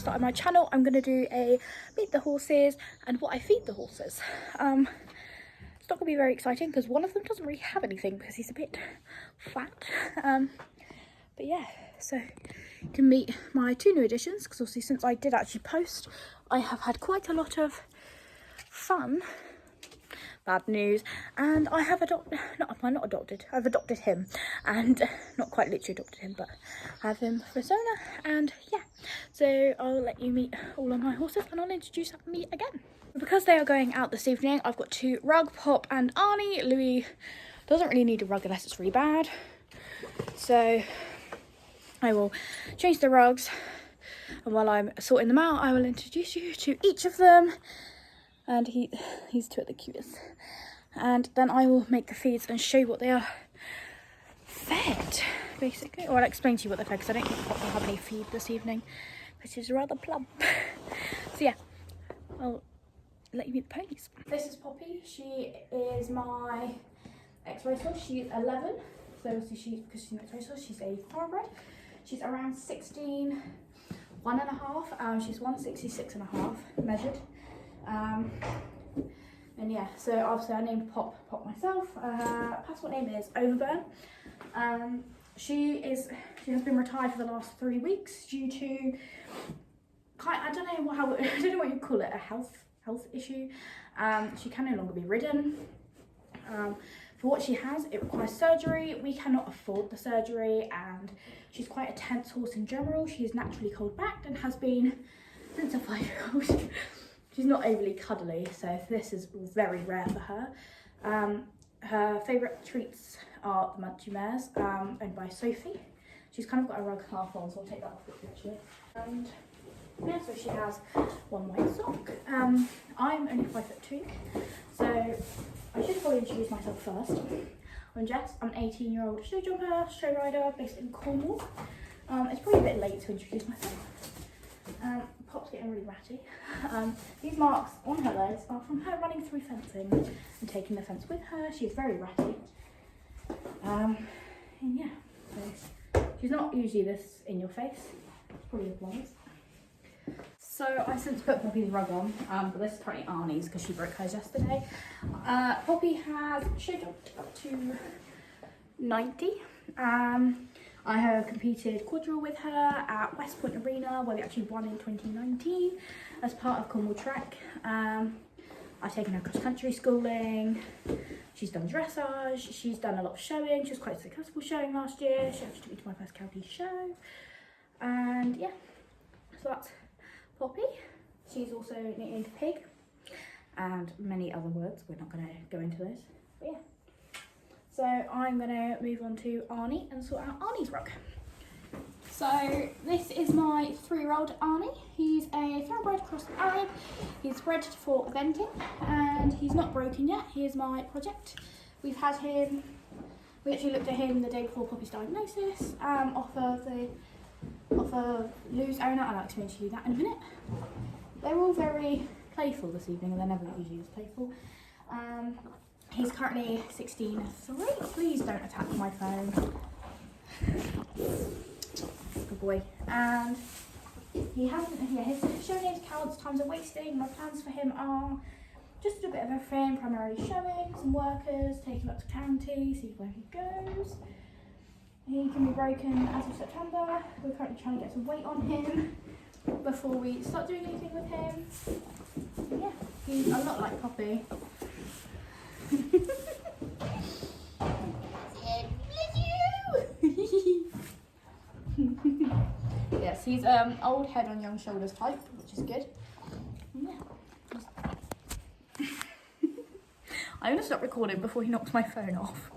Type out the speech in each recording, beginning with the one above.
started my channel, I'm going to do a meet the horses and what I feed the horses. It's not going to be very exciting because one of them doesn't really have anything because he's a bit fat. But yeah, so you can meet my 2 new additions because obviously since I did actually post, I have had quite a lot of fun. Bad news, and I have I've adopted him, and not quite literally adopted him, but I have him for Sona. And yeah, so I'll let you meet all of my horses and I'll introduce me again. Because they are going out this evening, I've got 2, Rug, Pop and Arnie. Louis doesn't really need a rug unless it's really bad, so I will change the rugs, and while I'm sorting them out I will introduce you to each of them. And he's 2 of the cutest. And then I will make the feeds and show you what they are fed, basically. Or I'll explain to you what they're fed because I don't think Pop will have any feed this evening, which is rather plump. So yeah, I'll let you meet the ponies. This is Poppy. She is my ex-racehorse. She's 11. So obviously because she's an ex-racehorse, she's a thoroughbred. She's around 16, 1.5. She's 166.5 measured. And yeah, so obviously I named Pop myself. Passport name is Overburn. She has been retired for the last 3 weeks due to I don't know what you call it, a health issue. She can no longer be ridden. For what she has, it requires surgery. We cannot afford the surgery, and she's quite a tense horse in general. She is naturally cold-backed and has been since a 5-year-old. She's not overly cuddly, so this is very rare for her. Her favourite treats are the Munchie Mares, owned by Sophie. She's kind of got a rug half on, so I'll take that off quickly actually. And yeah, so she has 1 white sock. I'm only 5'2", so I should probably introduce myself first. I'm Jess. I'm an 18-year-old show jumper, show rider based in Cornwall. It's probably a bit late to introduce myself. Pop's getting really ratty. These marks on her legs are from her running through fencing and taking the fence with her. She's very ratty. And yeah, so she's not usually this in your face. It's probably applies. So I since put Poppy's rug on, but this is currently Arnie's because she broke hers yesterday. Poppy has show jumped up to 90. I have competed quadrille with her at West Point Arena, where we actually won in 2019 as part of Cornwall Track. I've taken her cross country schooling. She's done dressage. She's done a lot of showing. She was quite successful showing last year. She actually took me to my first county show. And yeah, so that's Poppy. She's also nicknamed Pig and many other words. We're not going to go into those, but yeah. So I'm going to move on to Arnie and sort out Arnie's rug. So this is my 3-year-old Arnie. He's a thoroughbred cross Arab. He's bred for eventing and he's not broken yet. He is my project. We actually looked at him the day before Poppy's diagnosis, off of Lou's owner, and I'll explain to you that in a minute. They're all very playful this evening, and they're never usually as playful. He's currently 16.3. Please don't attack my phone. Good boy. And his show names counts, times are wasting. My plans for him are just a bit of everything, primarily showing, some workers, take him up to county, see where he goes. He can be broken as of September. We're currently trying to get some weight on him before we start doing anything with him. Yeah, he's a lot like Poppy. Yes, he's old head on young shoulders type, which is good. Yeah. I'm gonna stop recording before he knocks my phone off.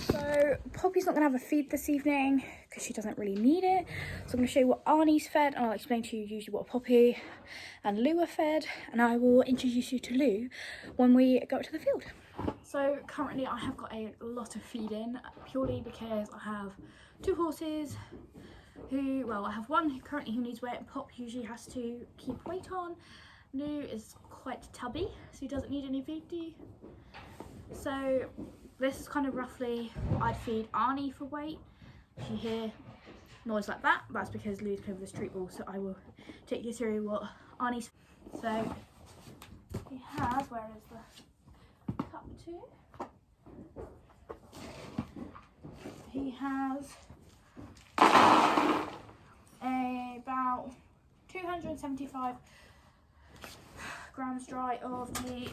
So Poppy's not gonna have a feed this evening because she doesn't really need it. So I'm gonna show you what Arnie's fed, and I'll explain to you usually what Poppy and Lou are fed, and I will introduce you to Lou when we go to the field. So currently I have got a lot of feed in, purely because I have 2 horses who, well, I have one who needs weight, and Pop usually has to keep weight on. Lou is quite tubby, so he doesn't need any feed. So this is kind of roughly what I'd feed Arnie for weight. If you hear noise like that. That's because Lou's playing with the street ball, so I will take you through what Arnie's. So he has, where is the cup to? He has about 275 grams dry of the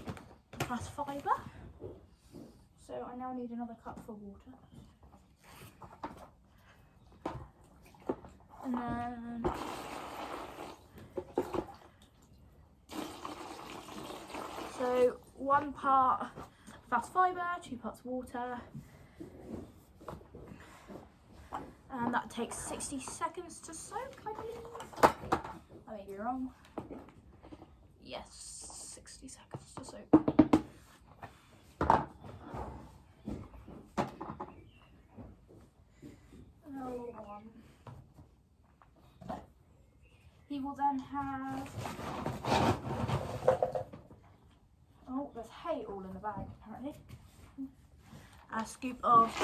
plus fibre. So I now need another cup for water. And then so 1 part fast fibre, 2 parts water, and that takes 60 seconds to soak, I believe. I may be wrong. Yes, 60 seconds to soak. He will then have, oh, there's hay all in the bag apparently. A scoop of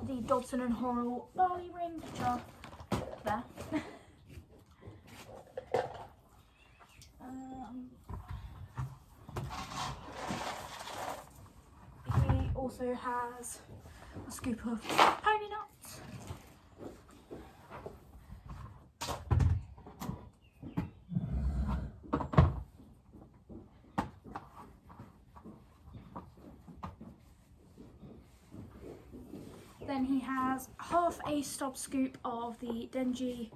the Dodson and Horrell barley rings, which are there. He also has a scoop of pony nuts. Then he has half a stub scoop of the Denji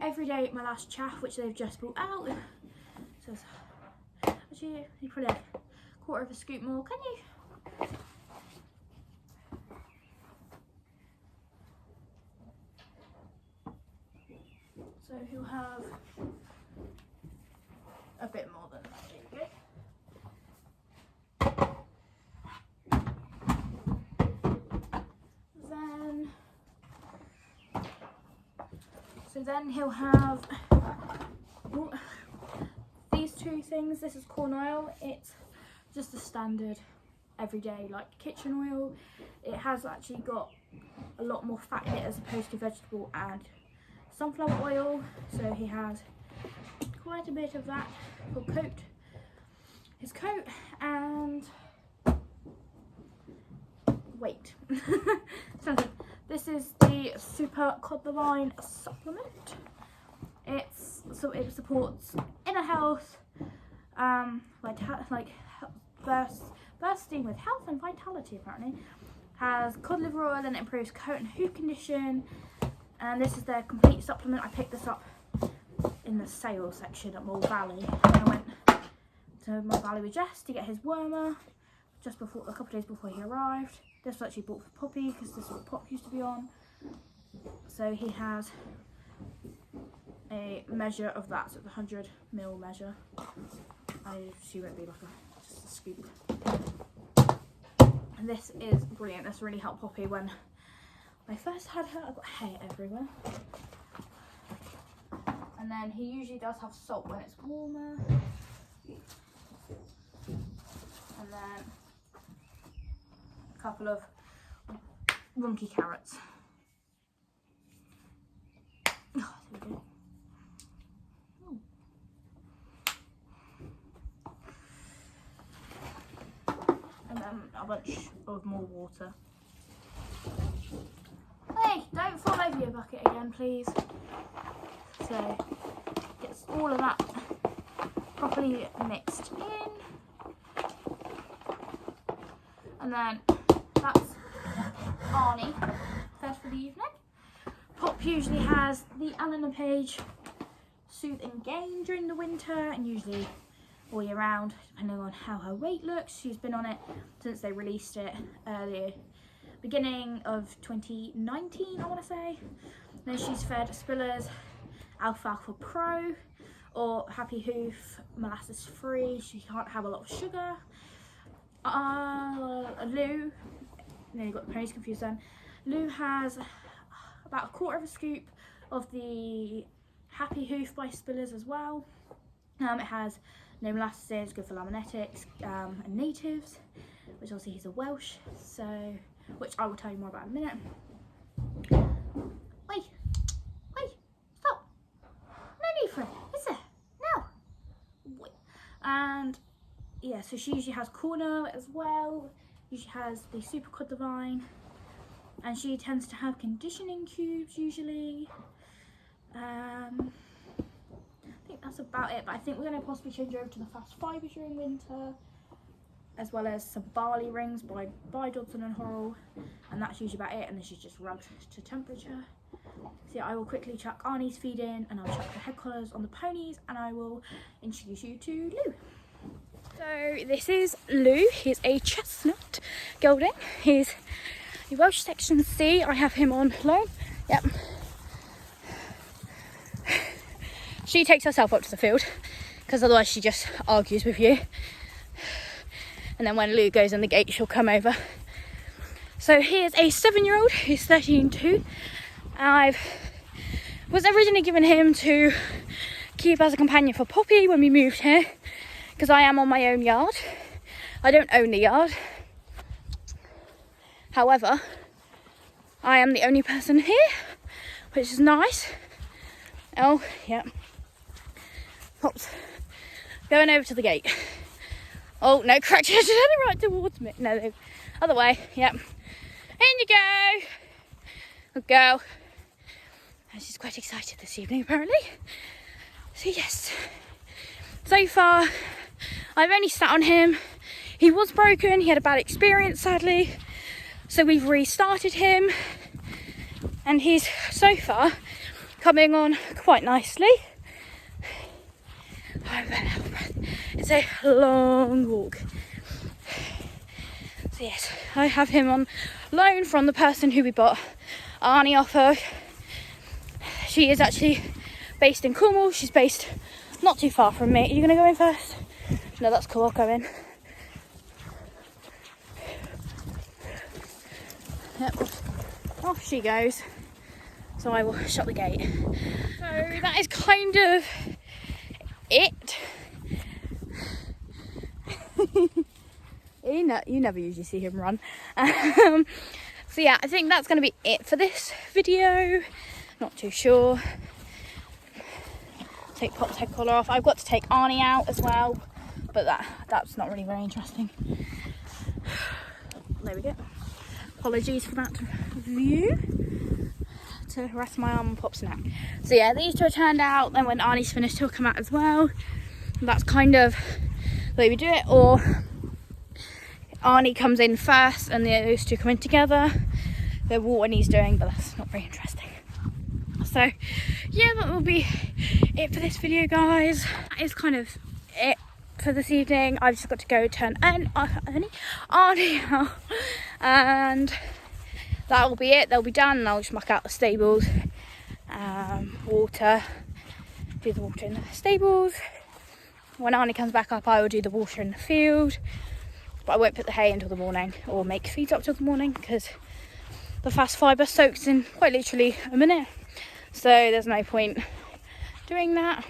Everyday My Last Chaff, which they've just brought out. So actually, you put a quarter of a scoop more, can you? So he'll have a bit more than that. There you go. Then he'll have these 2 things. This is corn oil. It's just a standard everyday like kitchen oil. It has actually got a lot more fat in it as opposed to vegetable and sunflower oil. So he has quite a bit of that for his coat and weight. So this is the Super Cod-the-Vine supplement. It supports inner health, bursting with health and vitality apparently. Has cod liver oil and it improves coat and hoof condition. And this is their complete supplement. I picked this up in the sales section at Mole Valley. I went to Mole Valley with Jess to get his wormer just before, a couple of days before he arrived. This was actually bought for Poppy because this is what Pop used to be on. So he has a measure of that, so it's a 100ml measure. I assume it'd be like just a scoop. And this is brilliant. This really helped Poppy when I first had her. I got hair everywhere. And then he usually does have salt when it's warmer. And then a couple of runky carrots. Oh, there we go. And then a bunch of more water. Hey, don't fall over your bucket again, please. So, gets all of that properly mixed in. And then that's Arnie fed for the evening. Pop usually has the Alan Page Soothe and Gain during the winter and usually all year round, depending on how her weight looks. She's been on it since they released it earlier, beginning of 2019, I want to say. Then she's fed Spillers Alfalfa Pro or Happy Hoof Molasses Free. She can't have a lot of sugar. Lou, nearly got the ponies confused then. Lou has about a quarter of a scoop of the Happy Hoof by Spillers as well. It has no molasses, good for laminetics and natives, which obviously he's a Welsh, so which I will tell you more about in a minute. Oi, oi. And yeah, so she usually has corner as well. Usually has the Super Quad Divine, and she tends to have conditioning cubes usually. I think that's about it, but I think we're going to possibly change over to the Fast Fibre during winter, as well as some barley rings by Dodson and Horrell, and that's usually about it. And then she's just rubbed to temperature. So yeah, I will quickly chuck Arnie's feed in, and I'll chuck the head collars on the ponies, and I will introduce you to Lou. So this is Lou. He's a chestnut gelding. He's a Welsh Section C. I have him on loan. Yep. She takes herself up to the field because otherwise she just argues with you. And then when Lou goes in the gate, she'll come over. So he is a 7-year-old. He's 13.2. I was originally given him to keep as a companion for Poppy when we moved here, because I am on my own yard. I don't own the yard. However, I am the only person here, which is nice. Oh, yeah. Pops. Going over to the gate. Oh, no, correct. She's turning right towards me. No, other way. Yep. In you go. Good girl. And she's quite excited this evening, apparently. So, yes. So far, I've only sat on him. He was broken. He had a bad experience, sadly. So we've restarted him. And he's, so far, coming on quite nicely. It's a long walk. So yes, I have him on loan from the person who we bought Arnie off of. She is actually based in Cornwall. She's based not too far from me. Are you going to go in first? No, that's cool. I'll go in. Yep. Off she goes. So I will shut the gate. So that is kind of it. You never usually see him run. So yeah, I think that's going to be it for this video. Not too sure. Take Pop's head collar off. I've got to take Arnie out as well, but that's not really very interesting. There we go. Apologies for that view. To rest my arm on Pop's neck. So yeah, these two are turned out. Then when Arnie's finished, he'll come out as well. And that's kind of the way we do it. Or Arnie comes in first and those two come in together. They're what he's doing, but that's not very interesting. So yeah, that will be it for this video, guys. That is kind of it for this evening. I've just got to go turn Arnie out, and that will be it. They'll be done, and I'll just muck out the stables, water, do the water in the stables. When Arnie comes back up, I will do the water in the field, but I won't put the hay until the morning or make feeds up till the morning, because the Fast Fibre soaks in quite literally a minute, so there's no point doing that.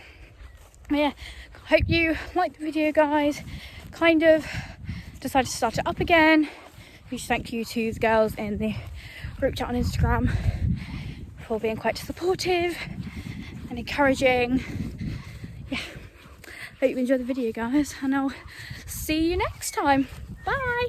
But yeah, hope you liked the video, guys. Kind of decided to start it up again. Huge thank you to the girls in the group chat on Instagram for being quite supportive and encouraging. Yeah, hope you enjoyed the video, guys, and I'll see you next time. Bye.